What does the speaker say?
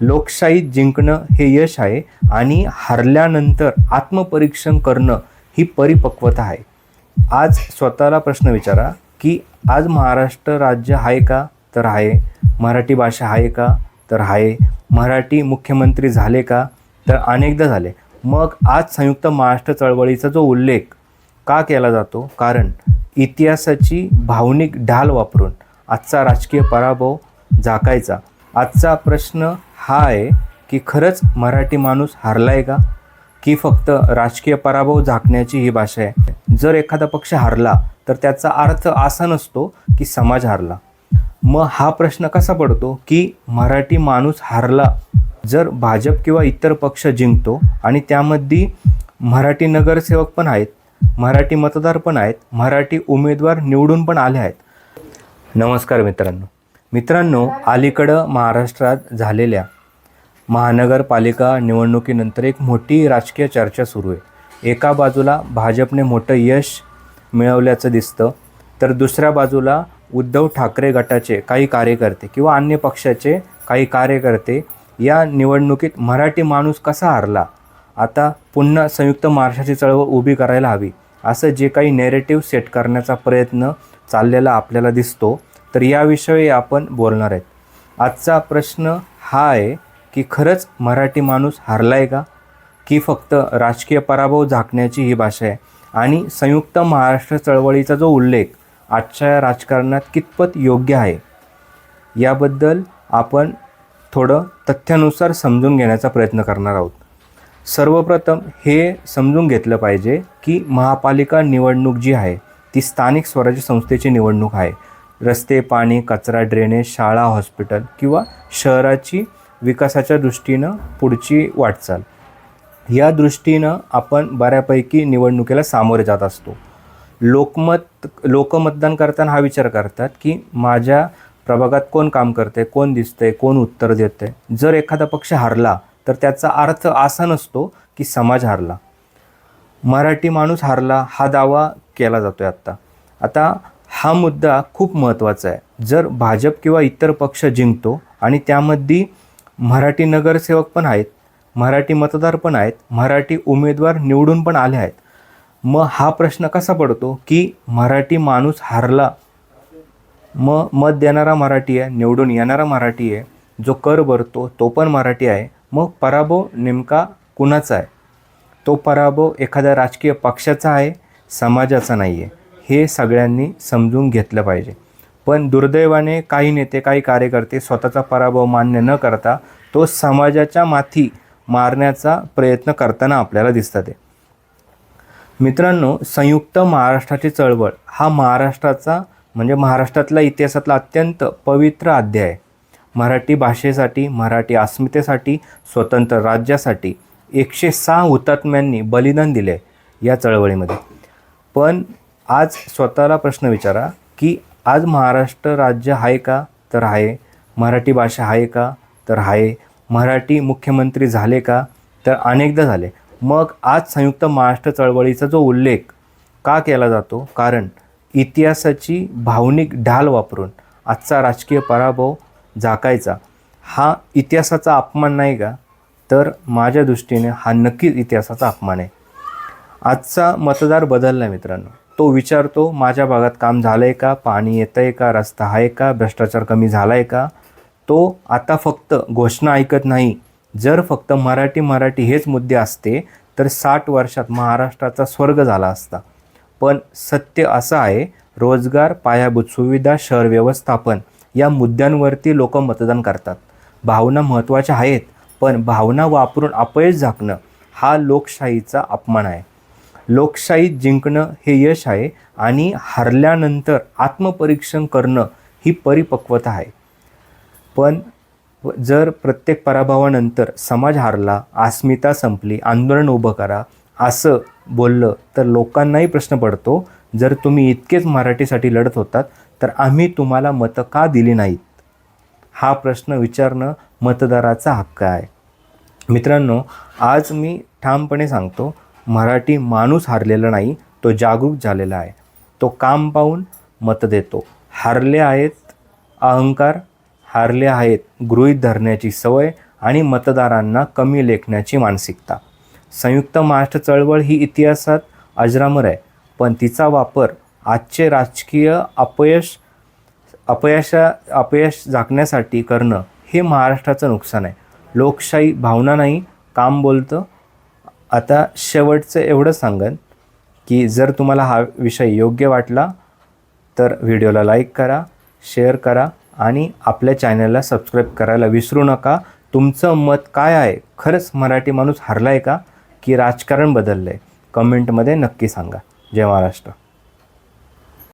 लोकशाहीत जिंकणं हे यश आहे आणि हरल्यानंतर आत्मपरीक्षण करणं ही परिपक्वता आहे. आज स्वतःला प्रश्न विचारा की आज महाराष्ट्र राज्य आहे का? तर आहे. मराठी भाषा आहे का? तर आहे. मराठी मुख्यमंत्री झाले का? तर अनेकदा झाले. मग आज संयुक्त महाराष्ट्र चळवळीचा जो उल्लेख का केला जातो? कारण इतिहासाची भावनिक ढाल वापरून आजचा राजकीय पराभव झाकायचा. आजचा प्रश्न हा आहे की खरंच मराठी माणूस हारला आहे का? की फक्त राजकीय पराभव झाकण्याची ही भाषा आहे? जर एखादा पक्ष हारला तर त्याचा अर्थ असा नसतो की समाज हारला. मग हा प्रश्न कसा पडतो की मराठी माणूस हारला जर भाजप किंवा इतर पक्ष जिंकतो आणि त्यामध्ये मराठी नगरसेवक पण आहेत, मराठी मतदार पण आहेत, मराठी उमेदवार निवडून पण आले आहेत. नमस्कार मित्रांनो, अलीकडं महाराष्ट्रात झालेल्या महानगरपालिका निवडणुकीनंतर एक मोठी राजकीय चर्चा सुरू आहे. एका बाजूला भाजपने मोठं यश मिळवल्याचं दिसतं, तर दुसऱ्या बाजूला उद्धव ठाकरे गटाचे काही कार्यकर्ते किंवा अन्य पक्षाचे काही कार्यकर्ते या निवडणुकीत मराठी माणूस कसा हारला, आता पुन्हा संयुक्त महाराष्ट्राची चळवळ उभी करायला हवी, असं जे काही नॅरेटिव्ह सेट करण्याचा प्रयत्न चाललेला आपल्याला दिसतो, तर याविषयी आपण बोलणार आहेत. आजचा प्रश्न हा आहे की खरंच मराठी माणूस हारला आहे का? की फक्त राजकीय पराभव झाकण्याची ही भाषा आहे? आणि संयुक्त महाराष्ट्र चळवळीचा जो उल्लेख आजच्या राजकारणात कितपत योग्य आहे, याबद्दल आपण थोडं तथ्यानुसार समजून घेण्याचा प्रयत्न करणार आहोत. सर्वप्रथम हे समजून घेतलं पाहिजे की महापालिका निवडणूक जी आहे ती स्थानिक स्वराज्य संस्थेची निवडणूक आहे. रस्ते, पाणी, कचरा, ड्रेनेज, शाळा, हॉस्पिटल किंवा शहराची विकासाच्या दृष्टीनं पुढची वाटचाल, या दृष्टीनं आपण बऱ्यापैकी निवडणुकीला सामोरे जात असतो. लोक मतदान करताना हा विचार करतात की माझ्या प्रभागात कोण काम करते, कोण दिसतंय, कोण उत्तर देते. जर एखादा पक्ष हारला तर त्याचा अर्थ असा नसतो की समाज हारला. मराठी माणूस हारला हा दावा केला जातोय आता हा मुद्दा खूप महत्त्वाचा आहे. जर भाजप किंवा इतर पक्ष जिंकतो आणि त्यामध्ये मराठी नगरसेवक पण आहेत, मराठी मतदार पण आहेत, मराठी उमेदवार निवडून पण आले आहेत, मग हा प्रश्न कसा पडतो की मराठी माणूस हारला. मग मत देणारा मराठी आहे, निवडून येणारा मराठी आहे, जो कर भरतो तो पण मराठी आहे. मग पराभव नेमका कुणाचा आहे? तो पराभव एखाद्या राजकीय पक्षाचा आहे, समाजाचा नाही आहे. हे सगळ्यांनी समजून घेतलं पाहिजे. पण दुर्दैवाने काही नेते, काही कार्यकर्ते स्वतःचा पराभव मान्य न करता तो समाजाच्या माथी मारण्याचा प्रयत्न करताना आपल्याला दिसतात आहे. मित्रांनो, संयुक्त महाराष्ट्राची चळवळ हा महाराष्ट्रातला इतिहासातला अत्यंत पवित्र अध्याय आहे. मराठी भाषेसाठी, मराठी अस्मितेसाठी, स्वतंत्र राज्यासाठी 106 हुतात्म्यांनी बलिदान दिले या चळवळीमध्ये. पण आज स्वतःला प्रश्न विचारा की आज महाराष्ट्र राज्य आहे का? तर आहे. मराठी भाषा आहे का? तर आहे. मराठी मुख्यमंत्री झाले का? तर अनेकदा झाले. मग आज संयुक्त महाराष्ट्र चळवळीचा जो उल्लेख का केला जातो? कारण इतिहासाची भावनिक ढाल वापरून आजचा राजकीय पराभव झाकायचा. हा इतिहासाचा अपमान नाही का? तर माझ्या दृष्टीने हा नक्कीच इतिहासाचा अपमान आहे. आजचा मतदार बदलला मित्रांनो. तो विचारतो माझ्या भागात काम झालं आहे का? पाणी येतं आहे का? रस्ता आहे का? भ्रष्टाचार कमी झाला आहे का? तो आता फक्त घोषणा ऐकत नाही. जर फक्त मराठी हेच मुद्दे असते तर 60 वर्षात महाराष्ट्राचा स्वर्ग झाला असता. पण सत्य असं आहे, रोजगार, पायाभूत सुविधा, शहर व्यवस्थापन या मुद्द्यांवरती लोक मतदान करतात. भावना महत्त्वाच्या आहेत, पण भावना वापरून अपयश झाकणं हा लोकशाहीचा अपमान आहे. लोकशाहीत जिंकणं हे यश आहे आणि हरल्यानंतर आत्मपरीक्षण करणं ही परिपक्वता आहे. पण जर प्रत्येक पराभवानंतर समाज हारला, अस्मिता संपली, आंदोलन उभं करा असं बोललं तर लोकांनाही प्रश्न पडतो, जर तुम्ही इतकेच मराठीसाठी लढत होतात तर आम्ही तुम्हाला मतं का दिली नाहीत? हा प्रश्न विचारणं मतदाराचा हक्क आहे. मित्रांनो, आज मी ठामपणे सांगतो, मराठी माणूस हारलेला नाही, तो जागरूक झालेला आहे. तो काम पाहून मतं देतो. हारले आहेत अहंकार, हारले आहेत गृहीत धरण्याची सवय आणि मतदारांना कमी लेखण्याची मानसिकता. संयुक्त महाराष्ट्र चळवळ ही इतिहासात अजरामर आहे, पण तिचा वापर आजचे राजकीय अपयश झाकण्यासाठी करणं हे महाराष्ट्राचं नुकसान आहे. लोकशाही भावना नाही, काम बोलतं. आता शेवटचं एवढं सांगेन की जर तुम्हाला हा विषय योग्य वाटला तर व्हिडिओला लाईक करा, शेअर करा आणि आपल्या चॅनलला सबस्क्राईब करायला विसरू नका. तुमचं मत काय आहे? खरंच मराठी माणूस हरला आहे का की राजकारण बदललं आहे? कमेंटमध्ये नक्की सांगा. जय महाराष्ट्र.